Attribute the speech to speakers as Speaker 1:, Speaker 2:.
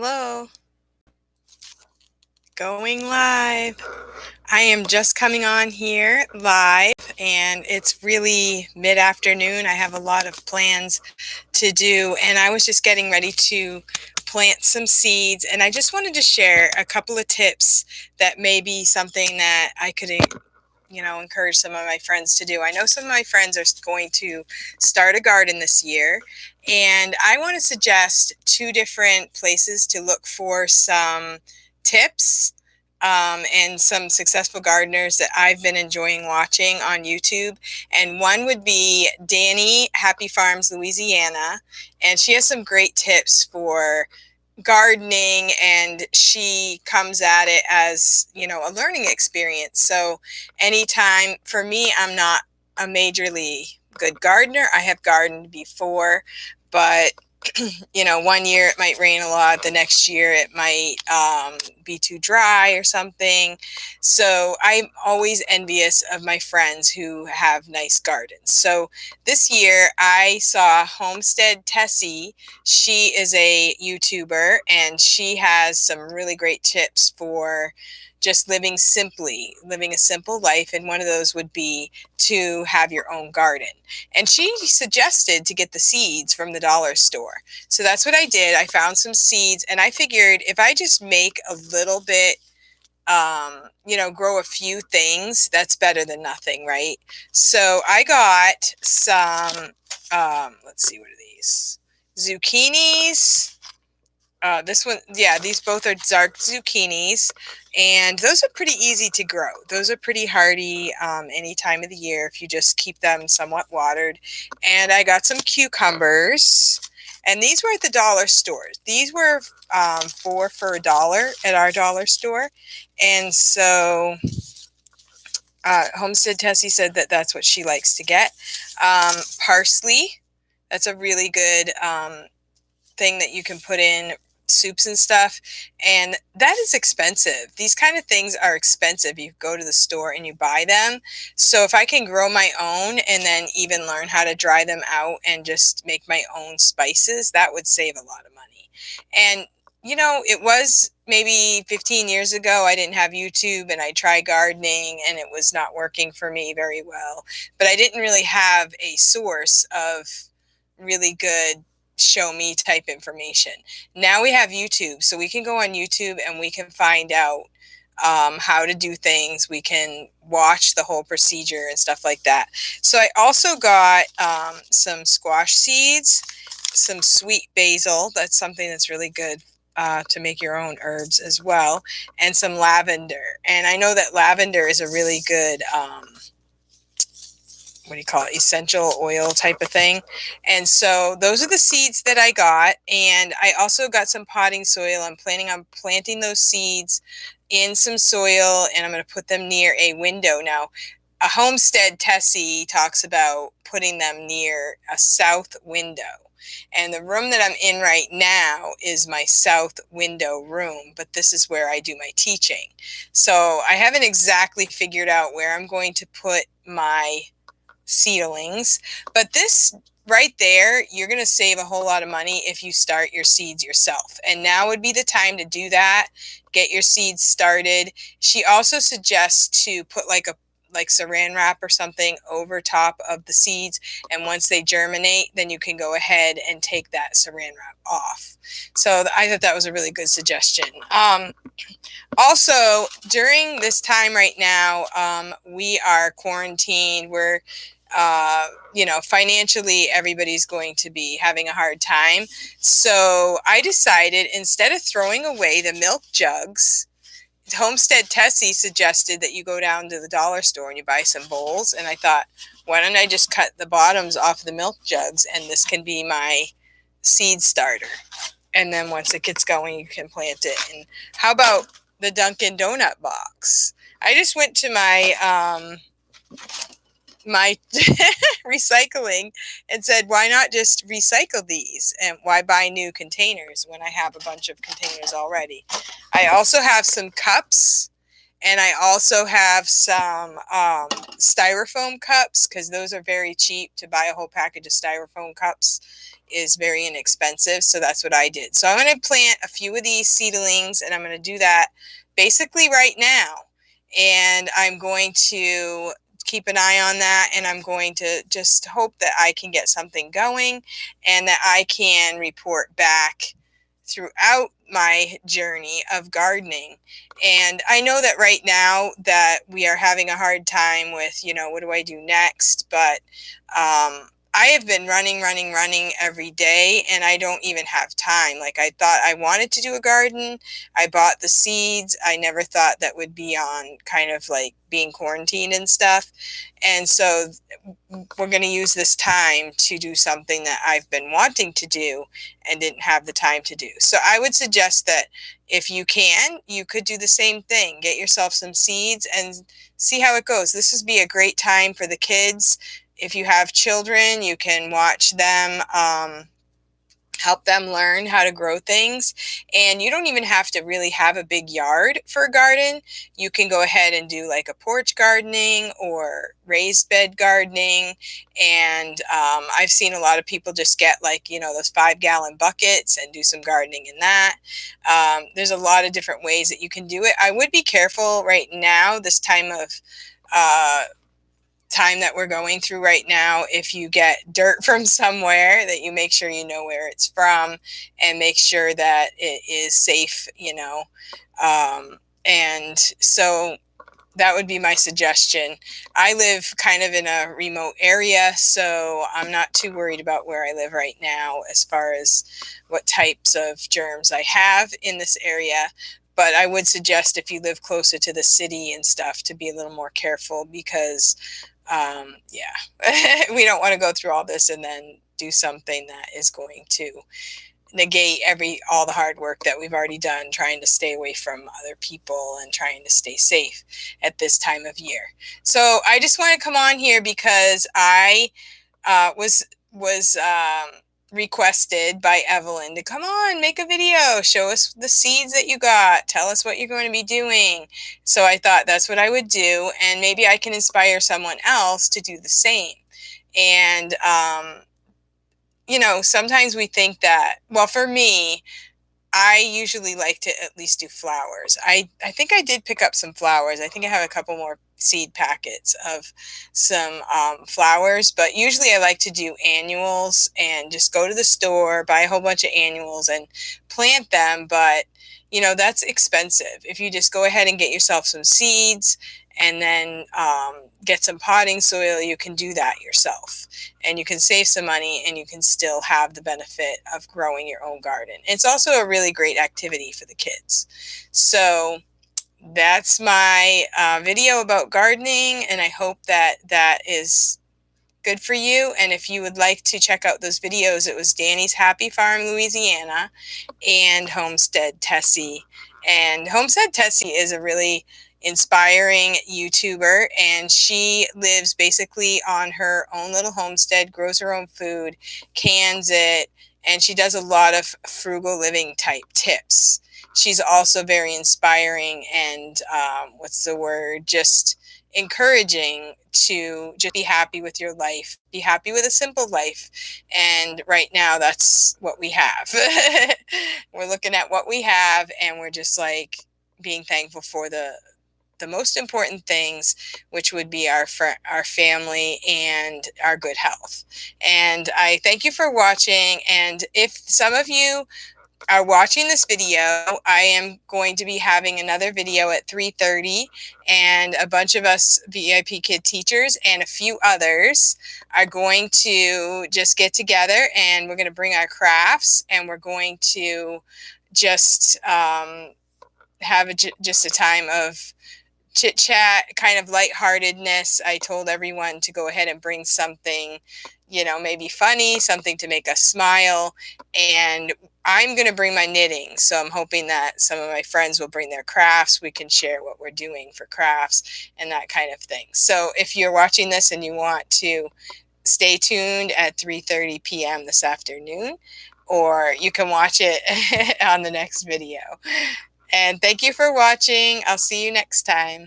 Speaker 1: Hello, going live. I am just coming on here live, and it's really mid-afternoon. I have a lot of plans to do, and I was just getting ready to plant some seeds, and I just wanted to share a couple of tips that may be something that I could encourage some of my friends to do. I know some of my friends are going to start a garden this year, and I want to suggest two different places to look for some tips and some successful gardeners that I've been enjoying watching on YouTube. And one would be Dani, Happy Farms, Louisiana, and she has some great tips for gardening, and she comes at it as a learning experience. So anytime, for me, I'm not a majorly good gardener. I have gardened before, but one year it might rain a lot, the next year it might be too dry or something. So I'm always envious of my friends who have nice gardens. So this year I saw Homestead Tessie. She is a YouTuber, and she has some really great tips for just living simply, living a simple life. And one of those would be to have your own garden. And she suggested to get the seeds from the dollar store. So that's what I did. I found some seeds, and I figured if I just make a little bit, grow a few things, that's better than nothing, right? So I got some, let's see, what are these? Zucchinis. This one, yeah, these both are dark zucchinis, and those are pretty easy to grow. Those are pretty hardy any time of the year if you just keep them somewhat watered. And I got some cucumbers, and these were at the dollar store. These were four for $1 at our dollar store. And so Homestead Tessie said that that's what she likes to get. Parsley, that's a really good thing that you can put in soups and stuff, and that is expensive. These kind of things are expensive. You go to the store and you buy them. So if I can grow my own and then even learn how to dry them out and just make my own spices, that would save a lot of money. And it was maybe 15 years ago. I didn't have YouTube, and I tried gardening, and it was not working for me very well. But I didn't really have a source of really good show me type information. Now we have YouTube, so we can go on YouTube and we can find out how to do things. We can watch the whole procedure and stuff like that. So I also got some squash seeds, some sweet basil. That's something that's really good to make your own herbs as well, and some lavender. And I know that lavender is a really good what do you call it, essential oil type of thing. And so those are the seeds that I got. And I also got some potting soil. I'm planning on planting those seeds in some soil, and I'm going to put them near a window. Now, a Homestead Tessie talks about putting them near a south window. And the room that I'm in right now is my south window room, but this is where I do my teaching. So I haven't exactly figured out where I'm going to put my seedlings, but this right there, you're going to save a whole lot of money if you start your seeds yourself. And now would be the time to do that. Get your seeds started. She also suggests to put like saran wrap or something over top of the seeds, and once they germinate, then you can go ahead and take that saran wrap off. So I thought that was a really good suggestion. Also, during this time right now, we are quarantined. We're financially, everybody's going to be having a hard time. So I decided, instead of throwing away the milk jugs, Homestead Tessie suggested that you go down to the dollar store and you buy some bowls. And I thought, why don't I just cut the bottoms off the milk jugs, and this can be my seed starter. And then once it gets going, you can plant it. And how about the Dunkin' Donut box? I just went to my recycling and said, why not just recycle these, and why buy new containers when I have a bunch of containers already? I also have some cups, and I also have some styrofoam cups, because those are very cheap. To buy a whole package of styrofoam cups is very inexpensive, so that's what I did. So I'm going to plant a few of these seedlings, and I'm going to do that basically right now. And I'm going to keep an eye on that, and I'm going to just hope that I can get something going and that I can report back throughout my journey of gardening. And I know that right now that we are having a hard time with, what do I do next? But I have been running every day, and I don't even have time. Like, I thought I wanted to do a garden. I bought the seeds. I never thought that would be on kind of like being quarantined and stuff. And so we're going to use this time to do something that I've been wanting to do and didn't have the time to do. So I would suggest that if you can, you could do the same thing. Get yourself some seeds and see how it goes. This would be a great time for the kids. If you have children, you can watch them, help them learn how to grow things. And you don't even have to really have a big yard for a garden. You can go ahead and do like a porch gardening or raised bed gardening. And I've seen a lot of people just get like, those 5-gallon buckets and do some gardening in that. There's a lot of different ways that you can do it. I would be careful right now, this time of time that we're going through right now. If you get dirt from somewhere, that you make sure you know where it's from and make sure that it is safe, and so that would be my suggestion. I live kind of in a remote area, so I'm not too worried about where I live right now as far as what types of germs I have in this area. But I would suggest, if you live closer to the city and stuff, to be a little more careful, because we don't want to go through all this and then do something that is going to negate all the hard work that we've already done trying to stay away from other people and trying to stay safe at this time of year. So I just want to come on here because I was requested by Evelyn to come on, make a video, show us the seeds that you got, tell us what you're going to be doing. So I thought that's what I would do, and maybe I can inspire someone else to do the same. And sometimes we think that, well, for me, I usually like to at least do flowers. I think I did pick up some flowers. I think I have a couple more seed packets of some flowers, but usually I like to do annuals and just go to the store, buy a whole bunch of annuals and plant them. But, that's expensive. If you just go ahead and get yourself some seeds and then get some potting soil, you can do that yourself. And you can save some money and you can still have the benefit of growing your own garden. It's also a really great activity for the kids. So that's my video about gardening, and I hope that that is good for you. And if you would like to check out those videos, it was Dani's Happy Farm, Louisiana, and Homestead Tessie. And Homestead Tessie is a really inspiring YouTuber, and she lives basically on her own little homestead, grows her own food, cans it, and she does a lot of frugal living type tips. She's also very inspiring and just encouraging to just be happy with your life, be happy with a simple life. And right now, that's what we have. We're looking at what we have, and we're just like being thankful for the most important things, which would be our family and our good health. And I thank you for watching. And if some of you are watching this video, I am going to be having another video at 3:30, and a bunch of us VIP Kid teachers and a few others are going to just get together, and we're going to bring our crafts, and we're going to just have just a time of chit chat, kind of lightheartedness. I told everyone to go ahead and bring something, maybe funny, something to make us smile. And I'm going to bring my knitting. So I'm hoping that some of my friends will bring their crafts. We can share what we're doing for crafts and that kind of thing. So if you're watching this and you want to stay tuned at 3:30 p.m. this afternoon, or you can watch it on the next video. And thank you for watching. I'll see you next time.